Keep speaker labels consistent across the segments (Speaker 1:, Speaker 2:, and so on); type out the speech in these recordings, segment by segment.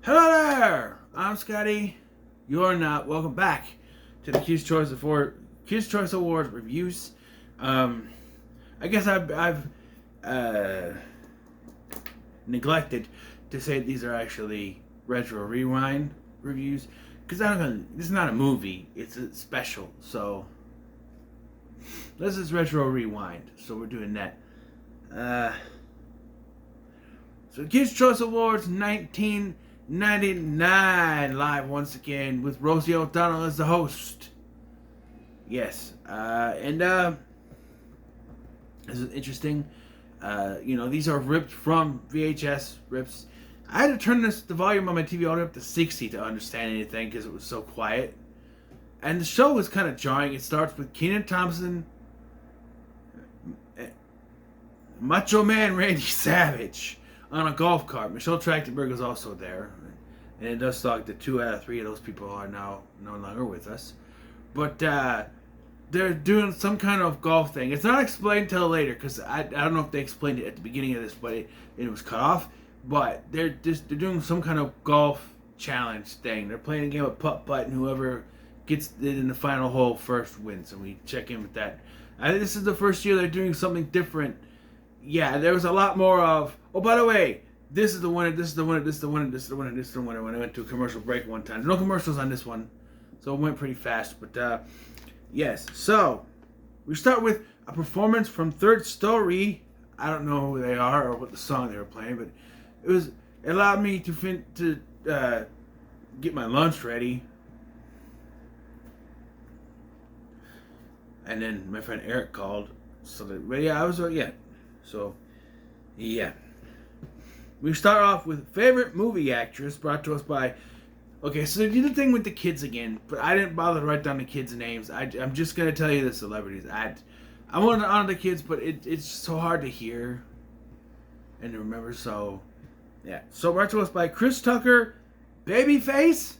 Speaker 1: Hello there! I'm Scotty. You're not. Welcome back to the Kids Choice Awards reviews. Um, I guess I've uh, neglected to say these are actually retro rewind reviews because this is not a movie. It's a special. So this is retro rewind. So we're doing that. Uh, so Kids Choice Awards 1999 live once again with Rosie O'Donnell as the host. Yes, this is interesting. These are ripped from VHS rips. I had to turn the volume on my TV all the way up to 60 to understand anything because it was so quiet. And the show was kind of jarring. It starts with Kenan Thompson, Macho Man Randy Savage on a golf cart. Michelle Trachtenberg is also there. And it does talk that 2 out of 3 of those people are now no longer with us. But they're doing some kind of golf thing. It's not explained until later because I don't know if they explained it at the beginning of this, but it was cut off. But they're doing some kind of golf challenge thing. They're playing a game of putt-putt, and whoever gets it in the final hole first wins. And we check in with that. I think this is the first year they're doing something different. Yeah, there was a lot more of, oh, by the way, this is the winner, this is the winner, this is the winner, this is the winner, this is the winner. When I went to a commercial break one time. There's no commercials on this one, so it went pretty fast. But, yes, so we start with a performance from Third Story. I don't know who they are or what the song they were playing, but it allowed me to get my lunch ready. And then my friend Eric called, so that yeah, I was yeah. So yeah, we start off with favorite movie actress brought to us by. Okay, so they did the thing with the kids again, but I didn't bother to write down the kids' names. I'm just gonna tell you the celebrities. I wanted to honor the kids, but it's so hard to hear and to remember. So yeah, so brought to us by Chris Tucker, Babyface,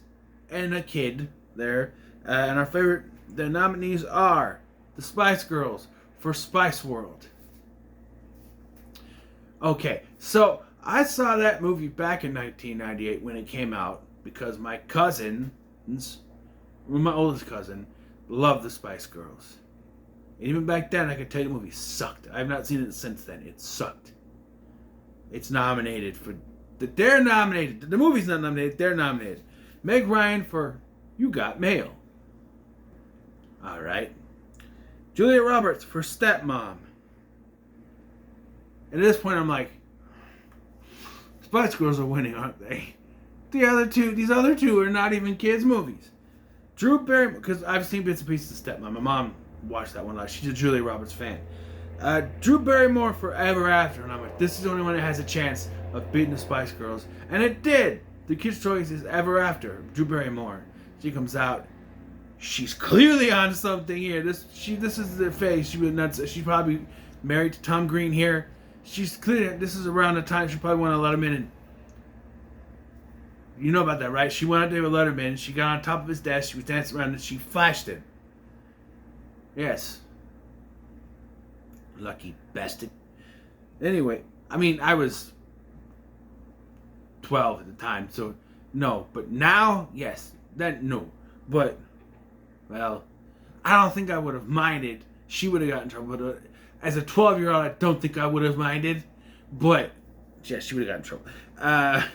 Speaker 1: and a kid there. And our the nominees are the Spice Girls for Spice World. Okay, so I saw that movie back in 1998 when it came out because my oldest cousin, loved the Spice Girls. And even back then, I could tell you the movie sucked. I have not seen it since then. It sucked. It's nominated for... They're nominated. The movie's not nominated. They're nominated. Meg Ryan for You Got Mail. Alright. Julia Roberts for Stepmom. And at this point, I'm like, Spice Girls are winning, aren't they? These other two are not even kids' movies. Drew Barrymore, because I've seen bits and pieces of Stepmom. My mom watched that one a lot. She's a Julia Roberts fan. Drew Barrymore for Ever After, and I'm like, this is the only one that has a chance of beating the Spice Girls, and it did. The Kids' Choice is Ever After. Drew Barrymore. She comes out. She's clearly on something here. This is the face. She was nuts. She's probably married to Tom Green here. She's clear. This is around the time she probably went on Letterman. And you know about that, right? She went on David Letterman. She got on top of his desk. She was dancing around and she flashed him. Yes. Lucky bastard. Anyway, I mean, I was 12 at the time, so no. But now, yes. Then, no. But, well, I don't think I would have minded. She would have gotten in trouble. But as a 12-year-old, I don't think I would have minded. But, yes, she would have gotten in trouble.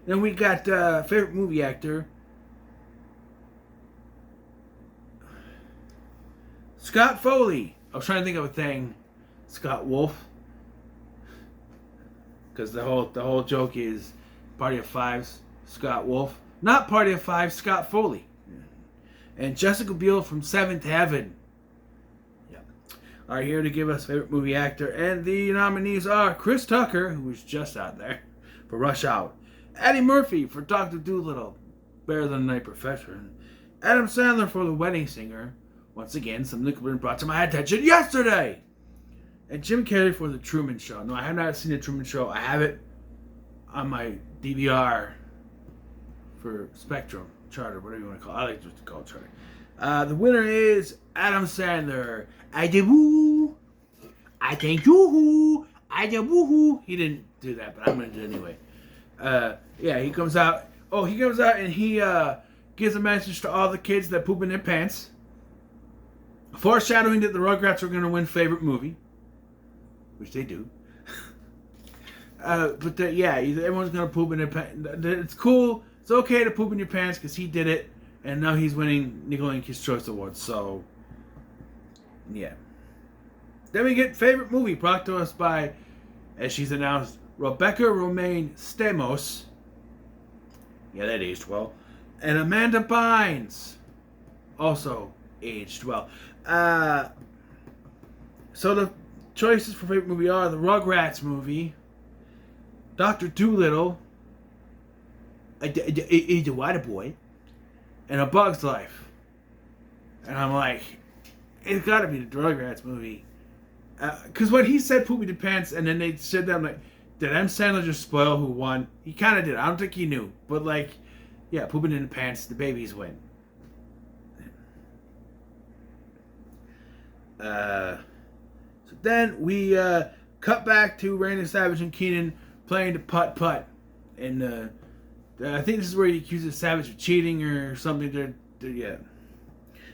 Speaker 1: Then we got favorite movie actor. Scott Foley. I was trying to think of a thing. Scott Wolf. Because the whole joke is Party of Fives, Scott Wolf. Not Party of Five, Scott Foley. And Jessica Biel from Seventh Heaven. Yeah. Are here to give us favorite movie actor. And the nominees are Chris Tucker, who was just out there, for Rush Hour. Eddie Murphy for Dr. Dolittle, Better Than a Night Professor. Adam Sandler for The Wedding Singer. Once again, something that was brought to my attention yesterday. And Jim Carrey for The Truman Show. No, I have not seen The Truman Show. I have it on my DVR for Spectrum, Charter, whatever you want to call it. I like to call it Charter. The winner is Adam Sandler. I did woo. I thank you. I did woohoo. He didn't do that, but I'm going to do it anyway. Yeah, he comes out. Oh, he comes out and he gives a message to all the kids that poop in their pants, foreshadowing that the Rugrats are going to win favorite movie, which they do. Yeah, everyone's going to poop in their pants. It's cool. It's okay to poop in your pants because he did it, and now he's winning Nickelodeon Kids' Choice Awards. So, yeah. Then we get favorite movie brought to us by, as she's announced, Rebecca Romaine Stamos. Yeah, that aged well. And Amanda Bynes. Also aged well. So the choices for favorite movie are the Rugrats movie, Dr. Dolittle, The Water Boy, and A Bug's Life. And I'm like, it's gotta be the Rugrats movie. Because when he said poopy the pants and then they said that, I'm like, did M. Sandler just spoil who won? He kind of did. I don't think he knew. But, like, yeah, pooping in the pants, the babies win. So then we cut back to Randy Savage and Keenan playing the putt-putt. And I think this is where he accuses Savage of cheating or something. Yeah.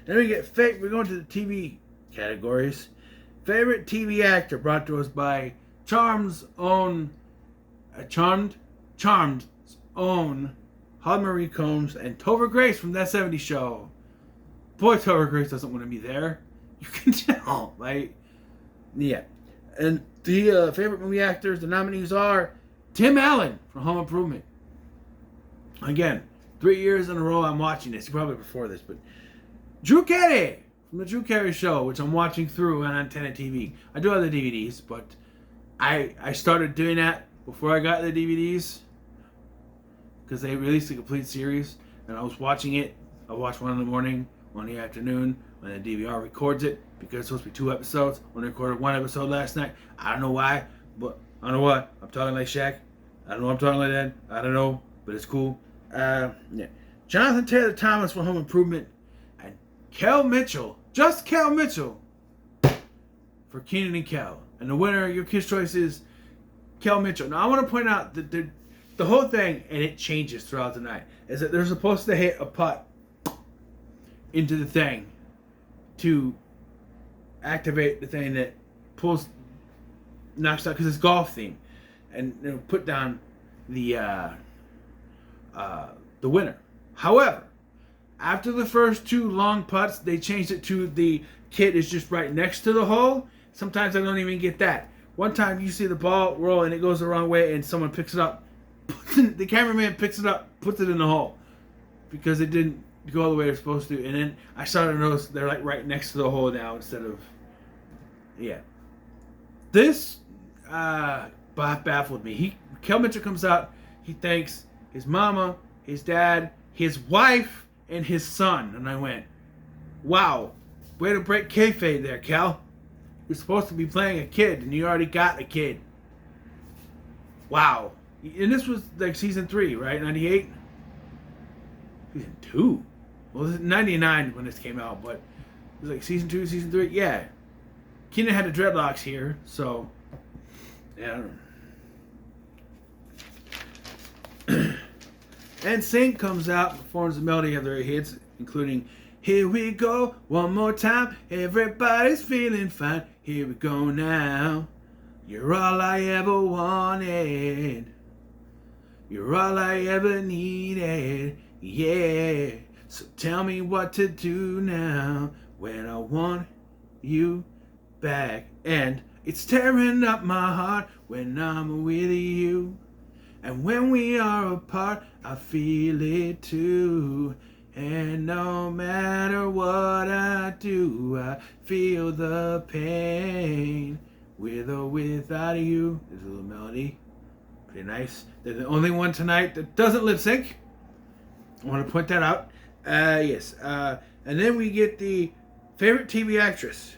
Speaker 1: Then we get we're going to the TV categories. Favorite TV actor brought to us by Charmed's own Holly Marie Combs and Topher Grace from That 70s Show. Boy, Topher Grace doesn't want to be there. You can tell, like, yeah. And the favorite movie actors, the nominees are Tim Allen from Home Improvement. Again, 3 years in a row I'm watching this. Probably before this, but Drew Carey from the Drew Carey Show, which I'm watching through on Antenna TV. I do have the DVDs, but I started doing that before I got the DVDs because they released a complete series, and I was watching it. I watched one in the morning, one in the afternoon, when the DVR records it, because it's supposed to be 2 episodes. When they recorded 1 episode last night, I don't know why, but I don't know what. I'm talking like Shaq. I don't know I'm talking like that. I don't know, but it's cool. Yeah. Jonathan Taylor Thomas from Home Improvement, and Kel Mitchell, just Kel Mitchell, for Keenan and Kel. And the winner of your Kids' Choice is Kel Mitchell. Now, I want to point out that the whole thing, and it changes throughout the night, is that they're supposed to hit a putt into the thing to activate the thing that knocks out, because it's golf theme, and put down the winner. However, after the first 2 long putts, they changed it to the kid is just right next to the hole. Sometimes I don't even get that. One time you see the ball roll and it goes the wrong way and someone picks it up. The cameraman picks it up, puts it in the hole because it didn't go the way it's supposed to. And then I started to notice they're like right next to the hole now instead of, yeah. This baffled me. Kel Mitchell comes out. He thanks his mama, his dad, his wife, and his son. And I went, wow, way to break kayfabe there, Kel. You're supposed to be playing a kid, and you already got a kid. Wow. And this was like season 3, right? 98? Season 2? Well, this is 99 when this came out, but it was like season 2, season 3? Yeah. Keenan had the dreadlocks here, so yeah, I don't know. NSYNC comes out, performs the melody of their hits, including Here We Go, One More Time, Everybody's Feeling Fine, Here We Go Now, You're All I Ever Wanted, You're All I Ever Needed, yeah, so tell me what to do now, when I want you back, and it's tearing up my heart when I'm with you, and when we are apart I feel it too, and no matter what I do I feel the pain, with or without you. There's a little melody, pretty nice. They're the only one tonight that doesn't lip sync. I want to point that out. Yes, and then we get the favorite TV actress,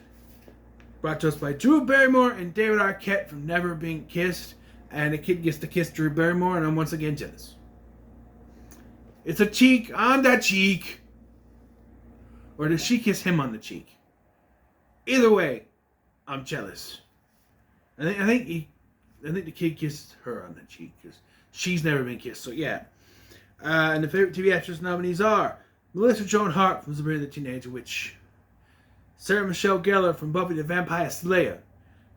Speaker 1: brought to us by Drew Barrymore and David Arquette from Never Been Kissed. And the kid gets to kiss Drew Barrymore, and I'm once again jealous. It's a cheek on that cheek. Or does she kiss him on the cheek? Either way, I'm jealous. I think the kid kissed her on the cheek, because She's Never Been Kissed. So yeah. And the favorite TV actress nominees are Melissa Joan Hart from Sabrina the Teenage Witch, Sarah Michelle Gellar from Buffy the Vampire Slayer,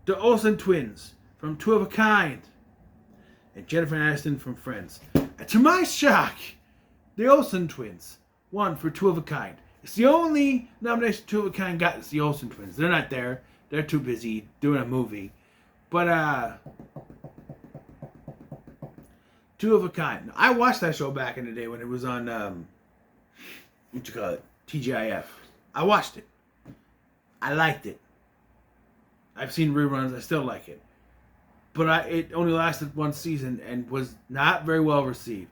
Speaker 1: the Olsen twins from Two of a Kind, and Jennifer Aniston from Friends. And to my shock, the Olsen twins won for Two of a Kind. It's the only nomination Two of a Kind got is the Olsen twins. They're not there. They're too busy doing a movie. But Two of a Kind. I watched that show back in the day when it was on what you call it? TGIF. I watched it. I liked it. I've seen reruns. I still like it. But it only lasted one season and was not very well received.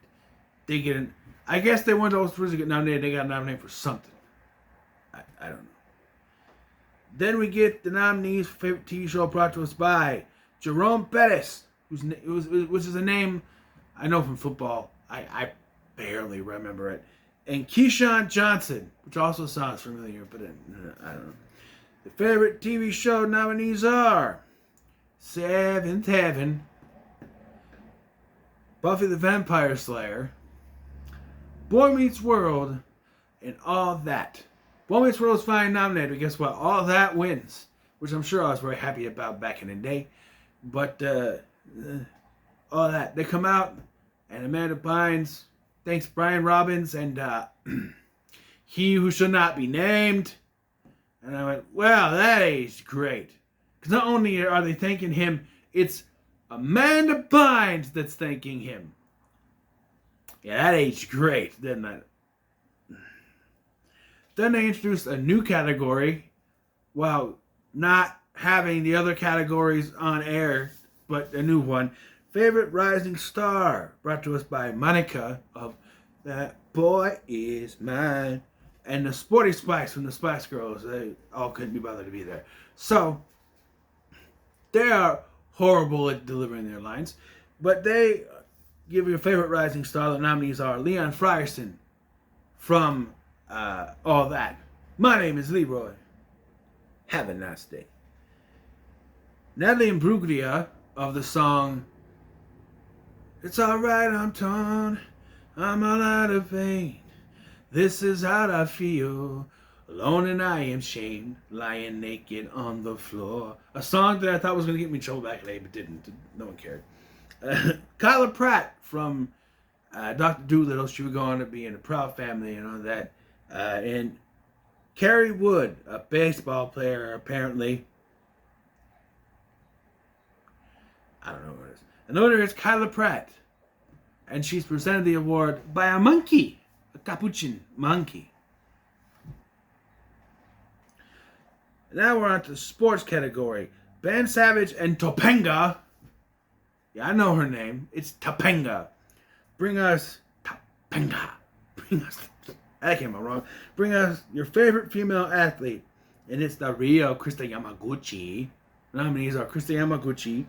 Speaker 1: They get I guess they weren't those twins to get nominated. They got nominated for something. I don't know. Then we get the nominees for favorite TV show brought to us by Jerome Bettis, which is a name I know from football. I barely remember it. And Keyshawn Johnson, which also sounds familiar, but I don't know. The favorite TV show nominees are Seventh Heaven, Buffy the Vampire Slayer, Boy Meets World, and All That. Boy Meets World is finally nominated, but guess what? All That wins, which I'm sure I was very happy about back in the day. But All That, they come out, and Amanda Bynes thanks Brian Robbins and He Who Shall Not Be Named. And I went, well, that is great. Because not only are they thanking him, it's Amanda Bynes that's thanking him. Yeah, that aged great, didn't it? Then they introduced a new category while not having the other categories on air, but a new one. Favorite Rising Star, brought to us by Monica of That Boy Is Mine. And the Sporty Spice from the Spice Girls, they all couldn't be bothered to be there. So, they are horrible at delivering their lines, but they give you a favorite Rising Star. The nominees are Leon Frierson from All That. My name is Leroy. Have a nice day. Natalie Imbruglia of the song It's Alright, I'm torn, I'm all out of pain. This is how I feel, alone and I am shamed, lying naked on the floor. A song that I thought was going to get me in trouble back in the day, but didn't. No one cared. Kyla Pratt from Dr. Dolittle. She would go on to be in the Proud Family and all that. And Carrie Wood, a baseball player, apparently. I don't know what it is. I know there is Kyla Pratt. And she's presented the award by a monkey. A capuchin monkey. Now we're on to the sports category. Ben Savage and Topanga. Yeah, I know her name. It's Topanga. Bring us Topanga. That came out wrong. Bring us your favorite female athlete. And it's the real Krista Yamaguchi. Nominees are Krista Yamaguchi,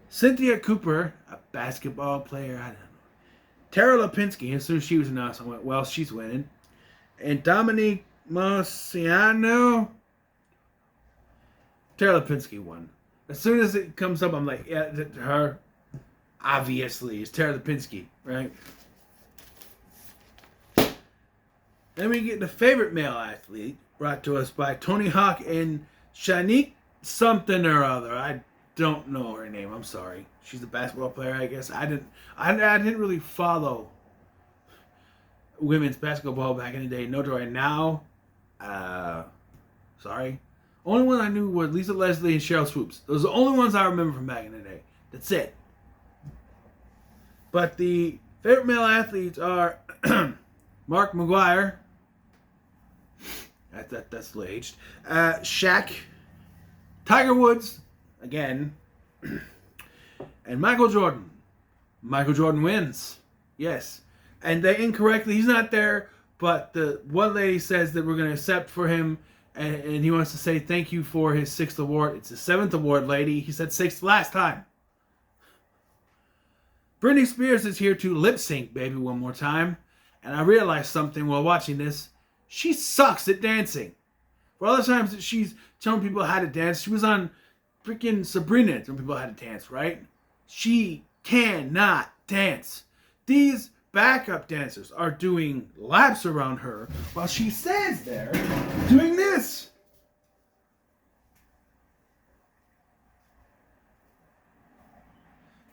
Speaker 1: Cynthia Cooper, a basketball player. I don't know. Tara Lipinski. As soon as she was announced, I went, well, she's winning. And Dominique Marciano. Tara Lipinski won. As soon as it comes up, I'm like, yeah, her. Obviously, it's Tara Lipinski, right? Then we get the favorite male athlete, brought to us by Tony Hawk and Shanique something or other. I don't know her name. I'm sorry. She's a basketball player, I guess. I didn't really follow women's basketball back in the day. No, do I now? Sorry. Only one I knew was Lisa Leslie and Cheryl Swoops. Those are the only ones I remember from back in the day. That's it. But the favorite male athletes are Mark McGuire. That's still aged. Shaq. Tiger Woods. Again. And Michael Jordan. Michael Jordan wins. Yes. And they incorrectly, he's not there, but the one lady says that we're going to accept for him, and he wants to say thank you for his 6th award. It's his 7th award, lady. He said 6th last time. Britney Spears is here to lip sync, baby, one more time. And I realized something while watching this. She sucks at dancing. For all the times that she's telling people how to dance, she was on freaking Sabrina telling people how to dance, right? She cannot dance. These backup dancers are doing laps around her while she stands there doing this.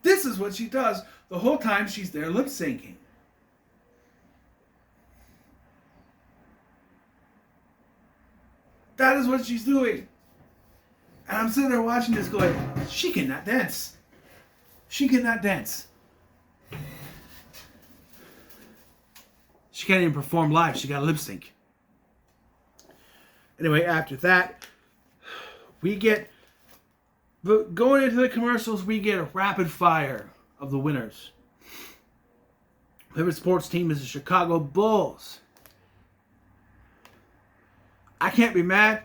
Speaker 1: This is what she does the whole time she's there lip syncing. That is what she's doing. And I'm sitting there watching this going, she cannot dance. She cannot dance. She can't even perform live. She got to lip sync. Anyway, after that, we get, going into the commercials, we get a rapid fire of the winners. Favorite sports team is the Chicago Bulls. I can't be mad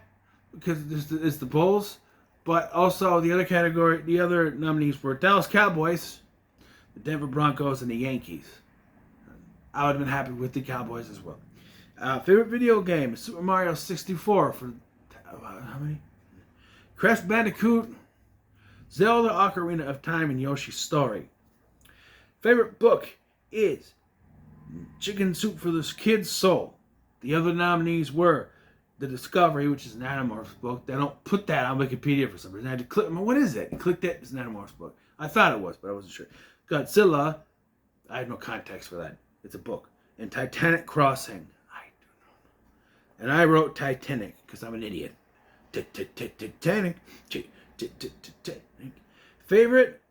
Speaker 1: because it's the Bulls, but also the other nominees were Dallas Cowboys, the Denver Broncos, and the Yankees. I would have been happy with the Cowboys as well. Favorite video game is Super Mario 64 for how many? Crash Bandicoot, Zelda Ocarina of Time, and Yoshi's Story. Favorite book is Chicken Soup for the Kid's Soul. The other nominees were The Discovery, which is an Animorphs book. They don't put that on Wikipedia for some reason. I had to click, what is it? I clicked it, it's an Animorphs book. I thought it was, but I wasn't sure. Godzilla, I have no context for that. It's a book. And Titanic Crossing. I do not know. And I wrote Titanic because I'm an idiot. Titanic. Favorite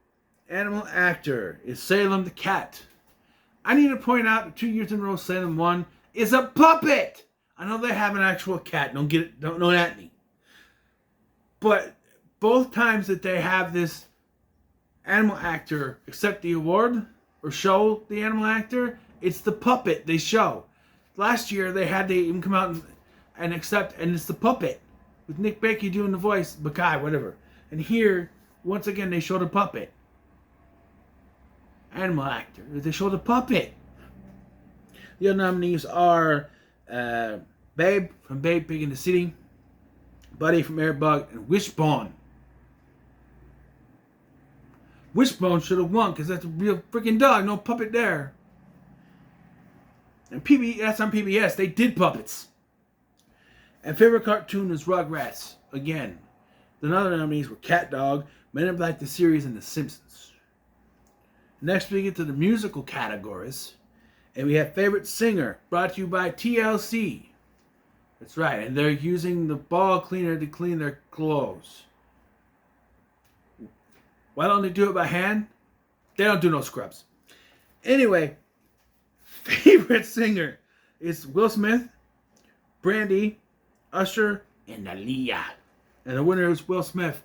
Speaker 1: animal actor is Salem the cat. I need to point out that 2 years in a row, Salem 1 is a puppet. I know they have an actual cat. Don't at me. But both times that they have this animal actor accept the award or show the animal actor, it's the puppet they show. Last year they had to even come out and accept, and it's the puppet with Nick Baker doing the voice, Bakai, whatever. And here, once again, they showed a puppet. Animal actor. They showed a puppet. The other nominees are Babe from Babe Pig in the City, Buddy from Airbug, and Wishbone. Wishbone should have won because that's a real freaking dog. No puppet there. And that's on PBS. They did puppets. And favorite cartoon is Rugrats. Again. The other nominees were Cat Dog, Men in Black the series, and The Simpsons. Next we get to the musical categories. And we have favorite singer, brought to you by TLC. That's right, and they're using the ball cleaner to clean their clothes. Why don't they do it by hand? They don't do no scrubs. Anyway, favorite singer is Will Smith, Brandy, Usher, and Aaliyah. And the winner is Will Smith,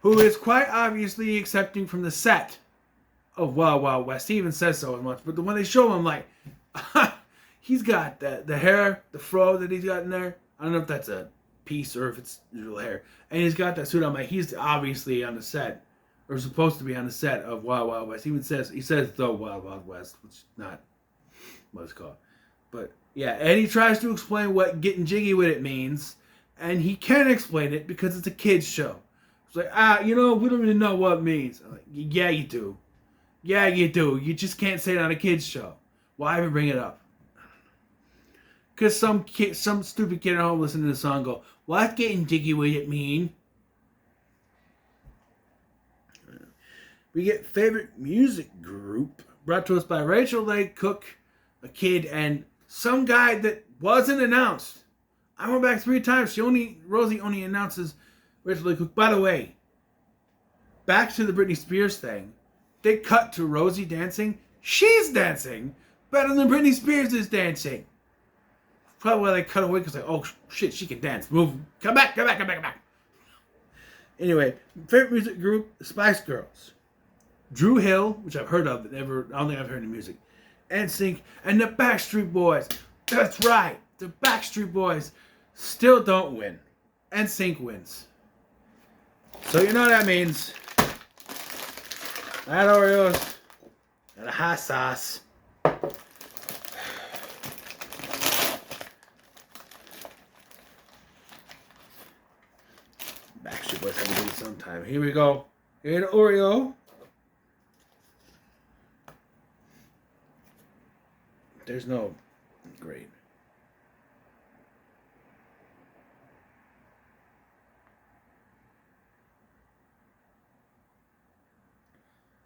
Speaker 1: who is quite obviously accepting from the set of Wild Wild West. He even says so much, but when they show him, like, he's got the hair, the fro that he's got in there. I don't know if that's a piece or if it's real hair. And he's got that suit on. Like, he's obviously on the set, or supposed to be on the set of Wild Wild West. He says the Wild Wild West, which is not what it's called. But yeah, and he tries to explain what getting jiggy with it means, and he can't explain it because it's a kids show. It's like, we don't really know what it means. I'm like, yeah, you do. Yeah, you do. You just can't say it on a kids show. Why even bring it up? Because some stupid kid at home listening to the song go, what getting jiggy with it mean? We get favorite music group brought to us by Rachel Lake Cook, a kid, and some guy that wasn't announced. I went back 3 times. Rosie only announces Rachel Lake Cook. By the way, back to the Britney Spears thing. They cut to Rosie dancing. She's dancing better than Britney Spears is dancing. Probably why they cut away because oh shit, she can dance. Move, come back. Anyway, favorite music group, the Spice Girls. Drew Hill, which I've heard of, but I don't think I've heard any music. NSYNC and the Backstreet Boys. That's right, the Backstreet Boys still don't win. NSYNC wins. So you know what that means. That Oreos and a hot sauce. Backstreet Boys have to do it sometime. Here we go. Here the Oreo. There's no great.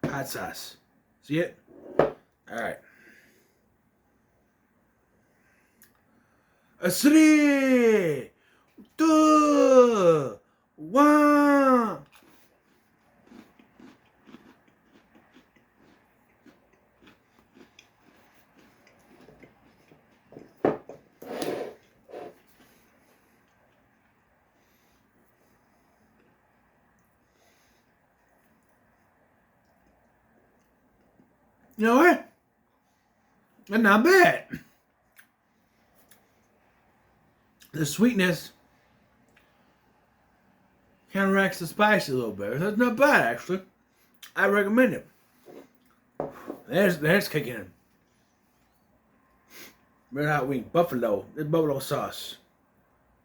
Speaker 1: Hot sauce. See it? All right. 3, 2, 1. You know what? That's not bad. The sweetness counteracts the spice a little bit. That's not bad, actually. I recommend it. There's kicking in. Red Hot Wing, buffalo. It's buffalo sauce.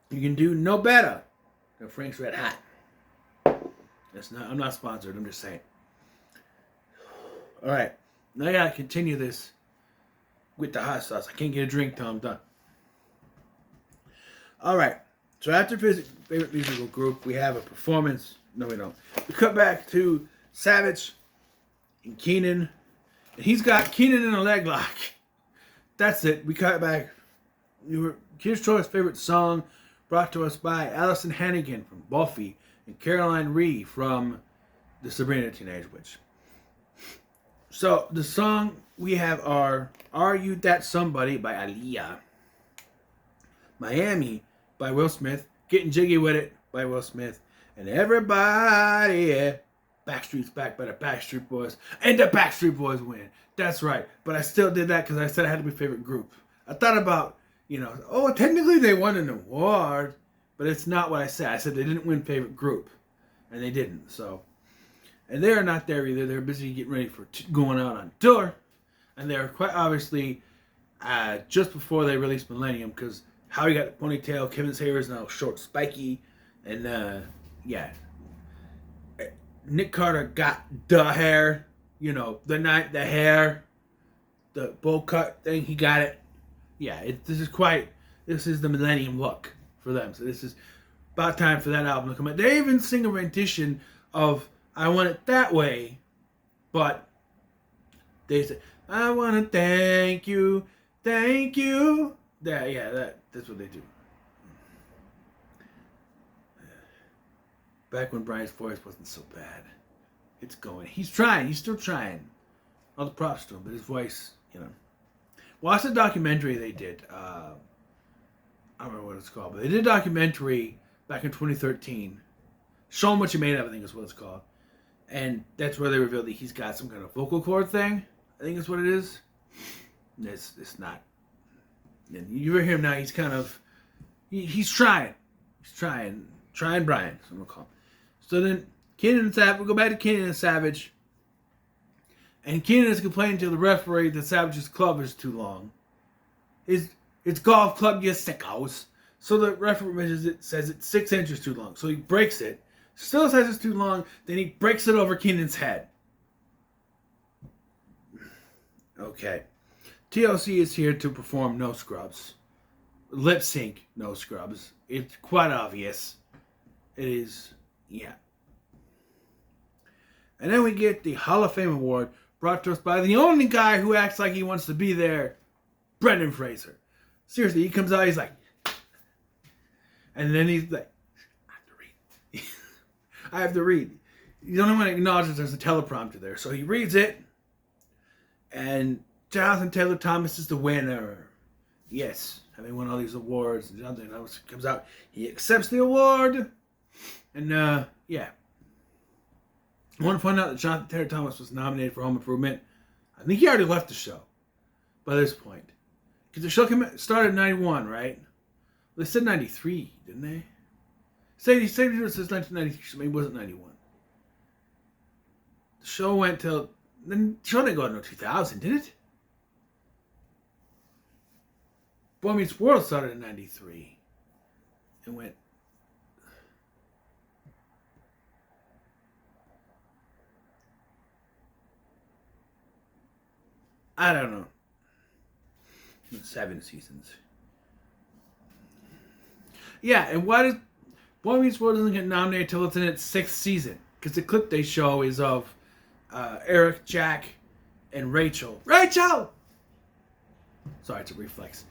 Speaker 1: You can do no better than Frank's Red Hot. I'm not sponsored. I'm just saying. All right. Now I gotta continue this with the hot sauce. I can't get a drink till I'm done. All right. So after favorite musical group, we have a performance. No, we don't. We cut back to Savage and Keenan, and he's got Keenan in a leg lock. That's it. We cut back. Kids' Choice favorite song, brought to us by Allison Hannigan from Buffy and Caroline Rhee from the Sabrina Teenage Witch. So the song we have are You That Somebody by Aaliyah, Miami by Will Smith, Getting Jiggy With It by Will Smith, and Everybody, yeah, Backstreet's Back by the Backstreet Boys, and the Backstreet Boys win. That's right, but I still did that because I said I had to be favorite group. I thought about, technically they won an award, but it's not what I said. I said they didn't win favorite group, and they didn't, so. And they are not there either. They're busy getting ready for going out on tour. And they're quite obviously just before they released Millennium, because Howie got the ponytail, Kevin's hair is now short, spiky, and Nick Carter got the hair, the hair, the bowl cut thing. He got it. Yeah, this is the Millennium look for them. So this is about time for that album to come out. They even sing a rendition of I Want It That Way, but they say, I want to thank you. That's what they do. Back when Brian's voice wasn't so bad. It's going. He's still trying. All the props to him, but his voice, Watch the documentary they did. I don't remember what it's called, but they did a documentary back in 2013. Show Him What You Made Of, I think is what it's called. And that's where they revealed that he's got some kind of vocal cord thing. I think that's what it is. It's not. And you hear him now, he's kind of... He's trying. Trying Brian, so I'm going to call him. So then, Kenan and Savage... We'll go back to Kenan and Savage. And Kenan is complaining to the referee that Savage's club is too long. It's golf club, you sickos. So the referee measures it, says it's 6 inches too long. So he breaks it. Still says it's too long. Then he breaks it over Kenan's head. Okay. TLC is here to perform No Scrubs. Lip sync No Scrubs. It's quite obvious. It is, yeah. And then we get the Hall of Fame Award brought to us by the only guy who acts like he wants to be there, Brendan Fraser. Seriously, he comes out, he's like, and then he's like, I have to read. The only one that acknowledges there's a teleprompter there. So he reads it, and Jonathan Taylor Thomas is the winner. Yes, having won all these awards, and Jonathan Thomas comes out, he accepts the award, and yeah. I want to point out that Jonathan Taylor Thomas was nominated for Home Improvement. I think he already left the show by this point. Because the show started in 91, right? Well, they said 93, didn't they? It says 1993, so maybe it wasn't 91. The show went till... The show didn't go until 2000, did it? Boy Meets World started in 93. It went... I don't know. 7 seasons. Yeah, and why does Boy Meets World doesn't get nominated till it's in its 6th season? Because the clip they show is of Eric, Jack, and Rachel. Rachel! Sorry, it's a reflex.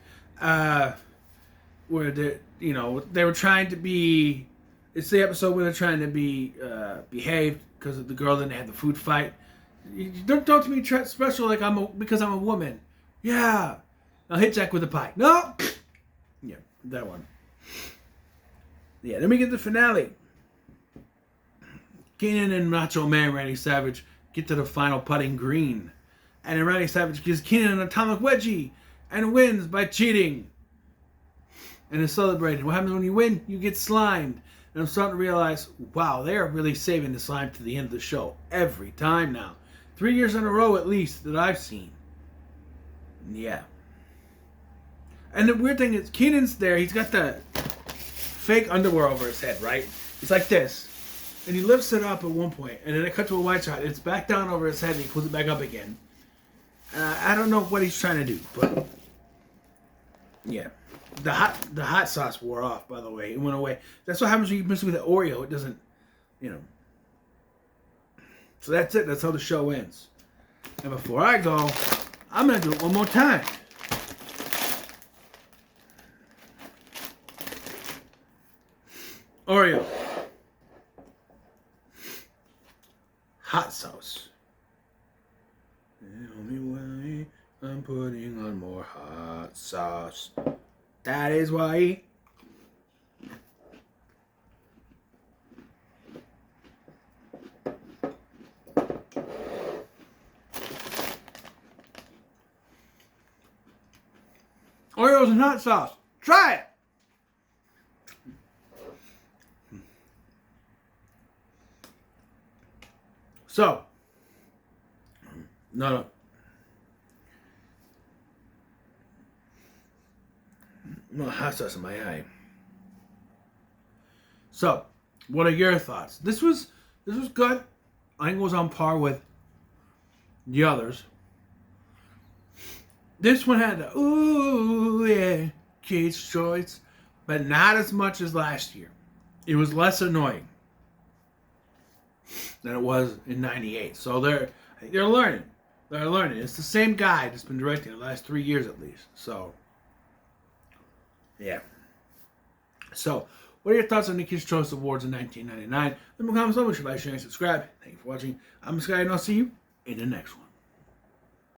Speaker 1: Where they were trying to be. It's the episode where they're trying to be behave because the girl didn't have the food fight. You don't talk to me special like because I'm a woman. Yeah, I'll hit Jack with a pie. No. Yeah, that one. Yeah, then we get the finale. Keenan and Macho Man Randy Savage get to the final putting green, and then Randy Savage gives Keenan an atomic wedgie and wins by cheating. And is celebrated. What happens when you win? You get slimed. And I'm starting to realize, wow, they are really saving the slime to the end of the show every time now. 3 years in a row at least that I've seen. Yeah. And the weird thing is, Keenan's there. He's got the fake underwear over his head, right? It's like this. And he lifts it up at one point, and then it cuts to a wide shot. It's back down over his head, and he pulls it back up again. I don't know what he's trying to do, but yeah. The hot sauce wore off, by the way. It went away. That's what happens when you mix it with the Oreo. It doesn't, So that's it. That's how the show ends. And before I go, I'm going to do it one more time. Oreo. Hot sauce. The only way I'm putting on more hot sauce. That is why. Oreos and hot sauce. Try it. So, no. No hot sauce in my eye. So, what are your thoughts? This was good. I think it was on par with the others. This one had the ooh yeah Kids' Choice, but not as much as last year. It was less annoying than it was in '98. So they're learning. They're learning. It's the same guy that's been directing the last 3 years at least. So. Yeah. So, what are your thoughts on the Kids' Choice Awards in 1999? Leave me a comment below. Make sure you like, share, and subscribe. Thank you for watching. I'm Sky, and I'll see you in the next one.